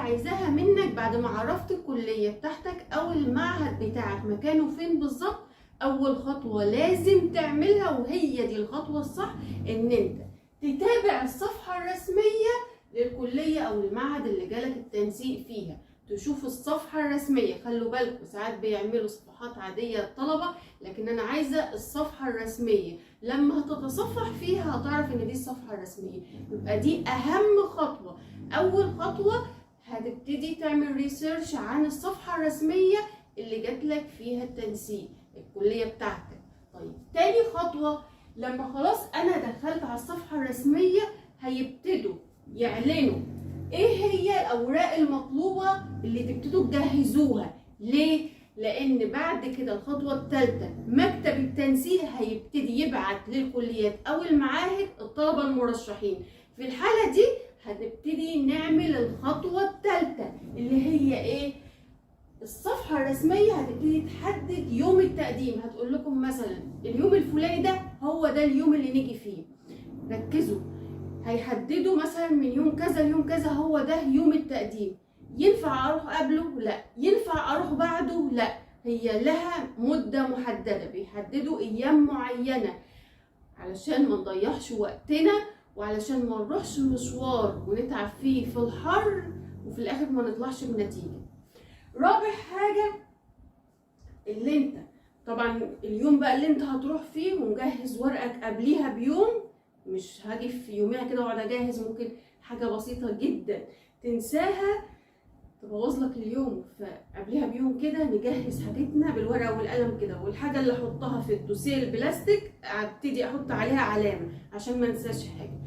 عايزاها منك بعد ما عرفت الكلية بتاعتك او المعهد بتاعك مكانه فين بالظبط. اول خطوة لازم تعملها وهي دي الخطوة الصح، ان انت تتابع الصفحة الرسمية للكلية او المعهد اللي جالك التنسيق فيها. تشوف الصفحة الرسمية، خلوا بالكم ساعات بيعملوا صفحات عادية للطلبة، لكن انا عايزة الصفحة الرسمية. لما هتتصفح فيها هتعرف ان دي الصفحة الرسمية. يبقى دي اهم خطوة. اول خطوة هتبتدي تعمل ريسيرش عن الصفحة الرسمية اللي جاتلك فيها التنسيق، الكلية بتاعتك. طيب تاني خطوة، لما خلاص انا دخلت على الصفحة الرسمية هيبتدوا يعلنوا ايه هي الاوراق المطلوبة اللي تبتدوا تجهزوها. ليه؟ لان بعد كده الخطوة الثالثة مكتب التنسيق هيبتدي يبعت للكليات او المعاهد الطلبة المرشحين. في الحالة دي هنبتدي نعمل الخطوة الثالثة اللي هي ايه؟ الصفحة الرسمية هتبتدي تحدد يوم التقديم. هتقول لكم مثلا اليوم الفلاني ده هو ده اليوم اللي نيجي فيه. ركزوا، هيحددوا مثلا من يوم كذا ليوم كذا هو ده يوم التقديم. ينفع اروح قبله؟ لا. ينفع اروح بعده؟ لا. هي لها مدة محددة، بيحددوا ايام معينة علشان ما نضيعش وقتنا وعلشان ما نروحش مشوار ونتعب فيه في الحر وفي الاخر ما نطلعش بنتيجة. رابع حاجة، اللي انت طبعا اليوم بقى اللي انت هتروح فيه ومجهز ورقك قبليها بيوم. مش هاجي في يوميها كده واقعد اجهز، ممكن حاجة بسيطة جدا تنساها تبوظ لك اليوم. فقبلها بيوم كده نجهز حاجتنا بالورقة والقلم كده، والحاجة اللي احطها في الدوسيه البلاستيك ابتدي احط عليها علامة عشان ما انساش حاجة.